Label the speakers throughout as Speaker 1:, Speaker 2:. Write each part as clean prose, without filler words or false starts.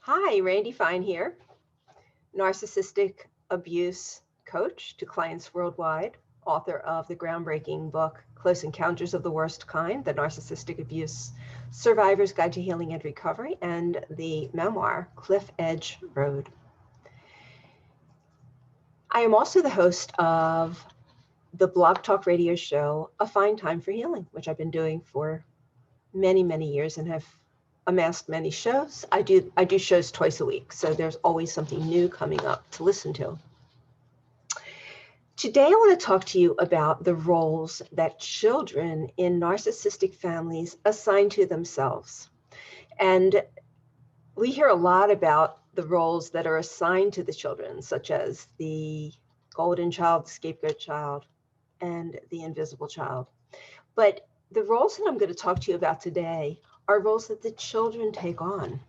Speaker 1: Hi, Randi Fine here, narcissistic abuse coach to clients worldwide, author of the groundbreaking book, Close Encounters of the Worst Kind, The Narcissistic Abuse Survivor's Guide to Healing and Recovery, and the memoir, Cliff Edge Road. I am also the host of the blog talk radio show, A Fine Time for Healing, which I've been doing for many, many years and have amassed many shows. I do shows twice a week, so there's always something new coming up to listen to. Today, I want to talk to you about the roles that children in narcissistic families assign to themselves. And we hear a lot about the roles that are assigned to the children, such as the golden child, the scapegoat child, and the invisible child. But the roles that I'm going to talk to you about today are roles that the children take on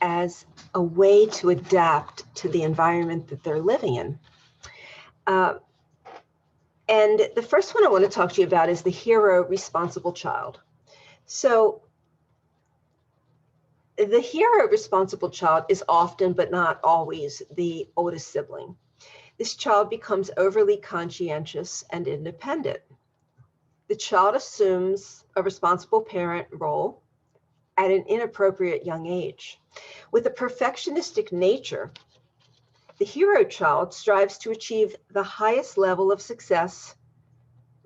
Speaker 1: as a way to adapt to the environment that they're living in. And the first one I want to talk to you about is the hero responsible child. So the hero responsible child is often, but not always, the oldest sibling. This child becomes overly conscientious and independent. The child assumes a responsible parent role at an inappropriate young age. With a perfectionistic nature, the hero child strives to achieve the highest level of success,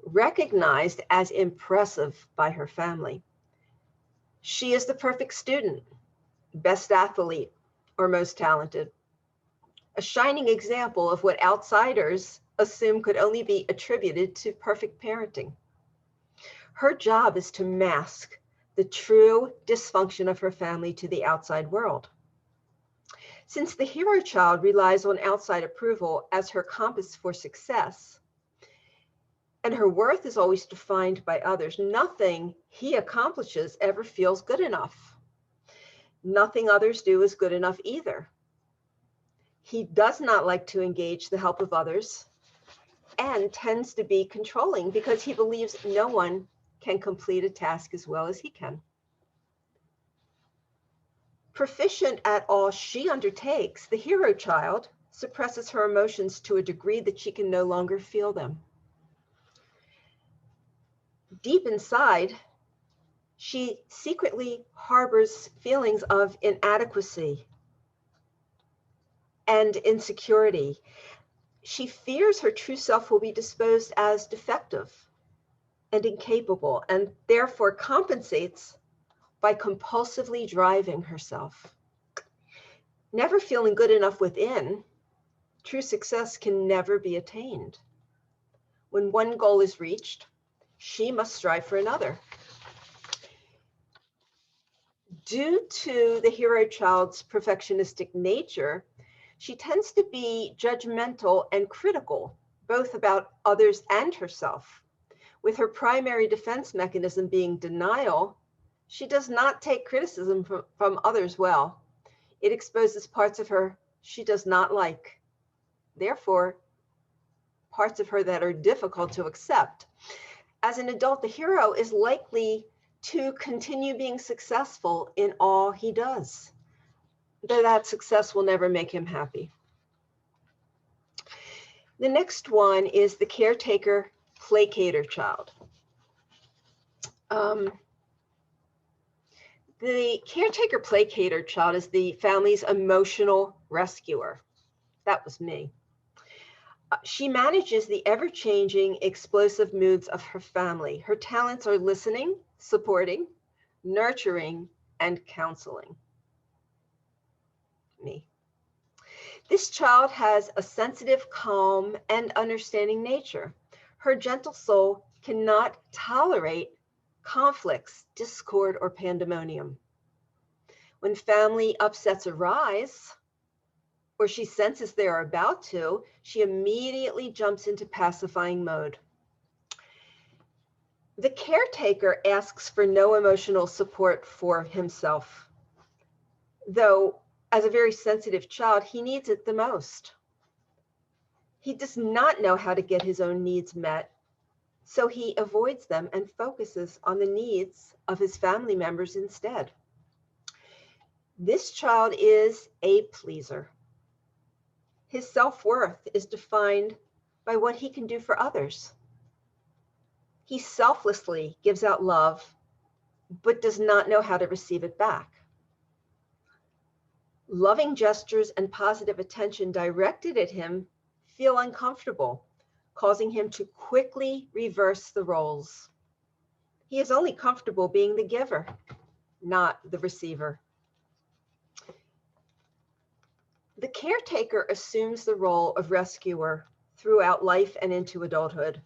Speaker 1: recognized as impressive by her family. She is the perfect student, best athlete, or most talented. A shining example of what outsiders assume could only be attributed to perfect parenting. Her job is to mask the true dysfunction of her family to the outside world. Since the hero child relies on outside approval as her compass for success, and her worth is always defined by others, nothing he accomplishes ever feels good enough. Nothing others do is good enough either. He does not like to engage the help of others and tends to be controlling because he believes no one can complete a task as well as he can. Proficient at all she undertakes, the hero child suppresses her emotions to a degree that she can no longer feel them. Deep inside, she secretly harbors feelings of inadequacy and insecurity. She fears her true self will be disposed as defective and incapable, and therefore compensates by compulsively driving herself. Never feeling good enough within, true success can never be attained. When one goal is reached, she must strive for another. Due to the hero child's perfectionistic nature, she tends to be judgmental and critical, both about others and herself. With her primary defense mechanism being denial, she does not take criticism from others well. It exposes parts of her she does not like. Therefore, parts of her that are difficult to accept. As an adult, the hero is likely to continue being successful in all he does, though that success will never make him happy. The next one is the caretaker placator child. The caretaker placator child is the family's emotional rescuer. That was me. She manages the ever-changing, explosive moods of her family. Her talents are listening, supporting, nurturing, and counseling. Me. This child has a sensitive, calm, and understanding nature. Her gentle soul cannot tolerate conflicts, discord, or pandemonium. When family upsets arise, or she senses they are about to, she immediately jumps into pacifying mode. The caretaker asks for no emotional support for himself, though as a very sensitive child, he needs it the most. He does not know how to get his own needs met, so he avoids them and focuses on the needs of his family members instead. This child is a pleaser. His self-worth is defined by what he can do for others. He selflessly gives out love, but does not know how to receive it back. Loving gestures and positive attention directed at him feel uncomfortable, causing him to quickly reverse the roles. He is only comfortable being the giver, not the receiver. The caretaker assumes the role of rescuer throughout life and into adulthood.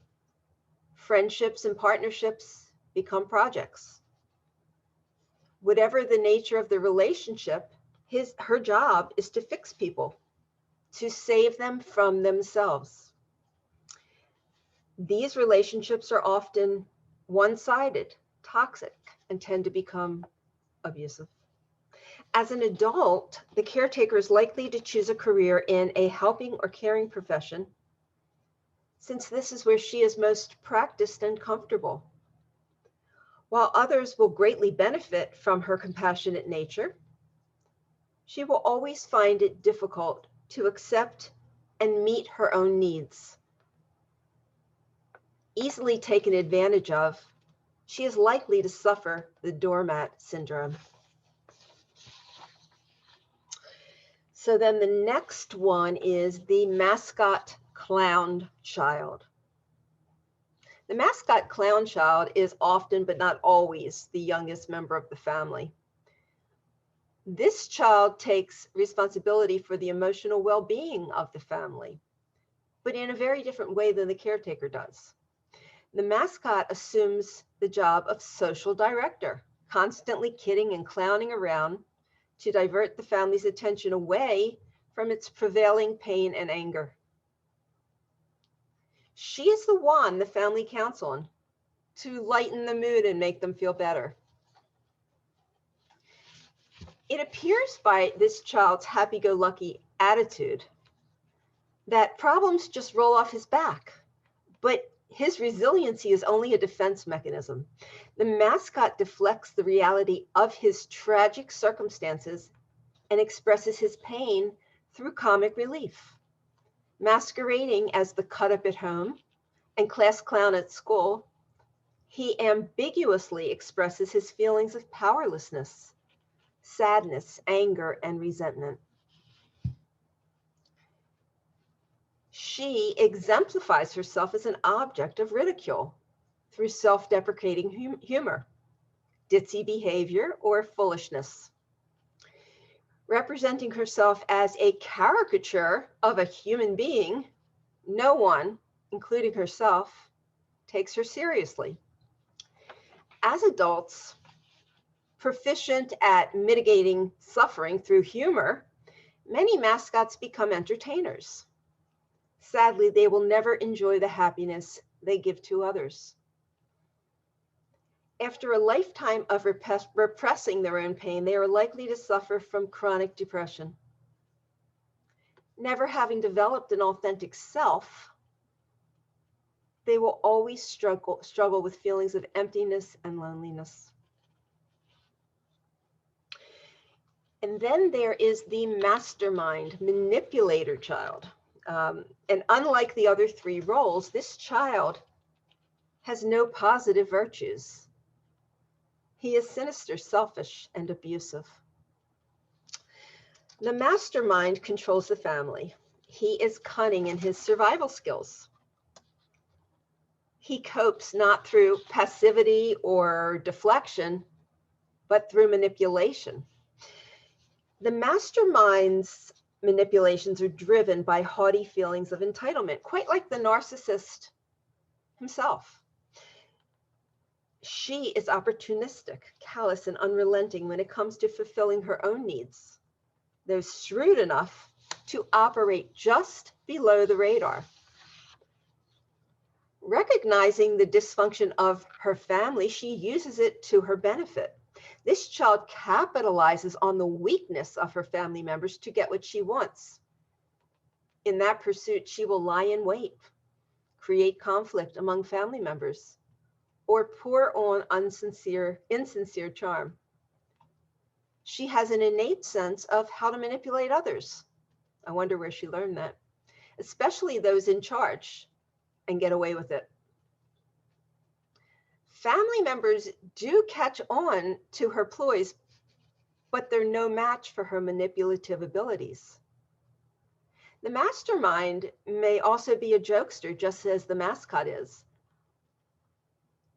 Speaker 1: Friendships and partnerships become projects. Whatever the nature of the relationship, her job is to fix people, to save them from themselves. These relationships are often one-sided, toxic, and tend to become abusive. As an adult, the caretaker is likely to choose a career in a helping or caring profession, since this is where she is most practiced and comfortable. While others will greatly benefit from her compassionate nature, she will always find it difficult to accept and meet her own needs. Easily taken advantage of, she is likely to suffer the doormat syndrome. So then the next one is the mascot clown child. The mascot clown child is often, but not always, the youngest member of the family. This child takes responsibility for the emotional well-being of the family, but in a very different way than the caretaker does. The mascot assumes the job of social director, constantly kidding and clowning around to divert the family's attention away from its prevailing pain and anger. She is the one the family counts on to lighten the mood and make them feel better. It appears by this child's happy-go-lucky attitude that problems just roll off his back, but his resiliency is only a defense mechanism. The mascot deflects the reality of his tragic circumstances and expresses his pain through comic relief. Masquerading as the cut-up at home and class clown at school, he ambiguously expresses his feelings of powerlessness, sadness, anger, and resentment. She exemplifies herself as an object of ridicule through self-deprecating humor, ditzy behavior, or foolishness. Representing herself as a caricature of a human being, no one, including herself, takes her seriously. As adults, proficient at mitigating suffering through humor, many mascots become entertainers. Sadly, they will never enjoy the happiness they give to others. After a lifetime of repressing their own pain, they are likely to suffer from chronic depression. Never having developed an authentic self, they will always struggle with feelings of emptiness and loneliness. And then there is the mastermind manipulator child. And unlike the other three roles, this child has no positive virtues. He is sinister, selfish, and abusive. The mastermind controls the family. He is cunning in his survival skills. He copes not through passivity or deflection, but through manipulation. The mastermind's manipulations are driven by haughty feelings of entitlement, quite like the narcissist himself. She is opportunistic, callous, and unrelenting when it comes to fulfilling her own needs, though shrewd enough to operate just below the radar. Recognizing the dysfunction of her family, she uses it to her benefit. This child capitalizes on the weakness of her family members to get what she wants. In that pursuit, she will lie in wait, create conflict among family members, or pour on insincere charm. She has an innate sense of how to manipulate others. I wonder where she learned that, especially those in charge, and get away with it. Family members do catch on to her ploys, but they're no match for her manipulative abilities. The mastermind may also be a jokester, just as the mascot is,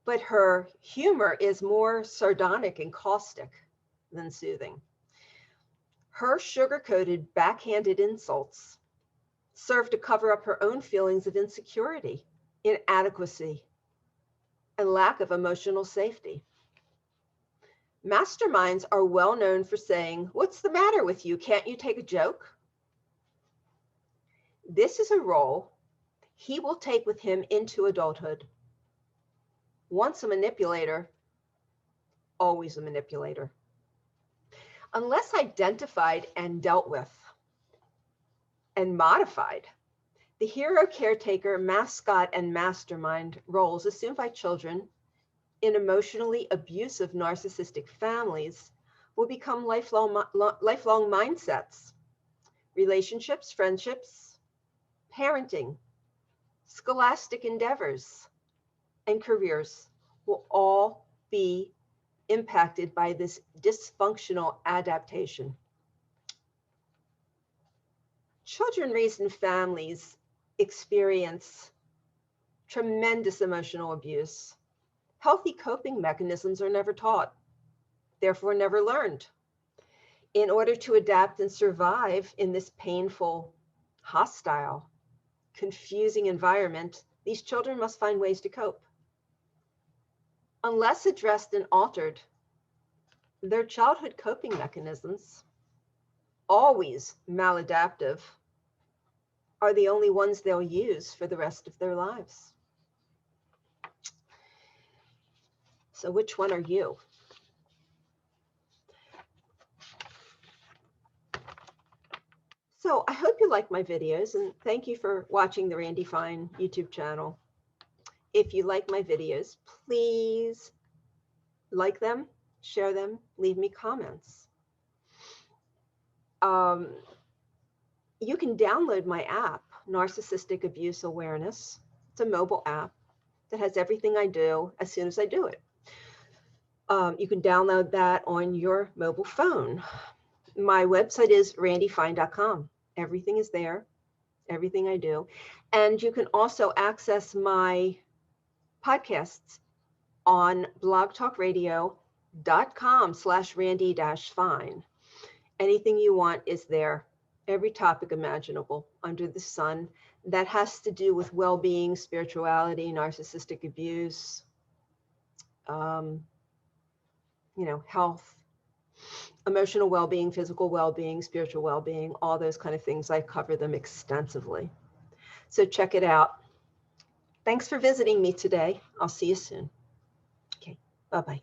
Speaker 1: but her humor is more sardonic and caustic than soothing. Her sugar-coated, backhanded insults serve to cover up her own feelings of insecurity, inadequacy, and lack of emotional safety. Masterminds are well known for saying, "What's the matter with you? Can't you take a joke?" This is a role he will take with him into adulthood. Once a manipulator, always a manipulator. Unless identified and dealt with and modified, the hero, caretaker, mascot, and mastermind roles assumed by children in emotionally abusive narcissistic families will become lifelong mindsets. Relationships, friendships, parenting, scholastic endeavors, and careers will all be impacted by this dysfunctional adaptation. Children raised in families experience tremendous emotional abuse. Healthy coping mechanisms are never taught, therefore never learned. In order to adapt and survive in this painful, hostile, confusing environment, these children must find ways to cope. Unless addressed and altered, their childhood coping mechanisms, always maladaptive, are the only ones they'll use for the rest of their lives. So which one are you? So I hope you like my videos, and thank you for watching the Randi Fine YouTube channel. If you like my videos, please like them, share them, leave me comments. You can download my app, Narcissistic Abuse Awareness. It's a mobile app that has everything I do as soon as I do it. You can download that on your mobile phone. My website is randifine.com. Everything is there, everything I do. And you can also access my podcasts on blogtalkradio.com/Randi-Fine. Anything you want is there. Every topic imaginable under the sun that has to do with well-being, spirituality, narcissistic abuse, health, emotional well-being, physical well-being, spiritual well-being, all those kind of things. I cover them extensively. So check it out. Thanks for visiting me today. I'll see you soon. Okay, bye-bye.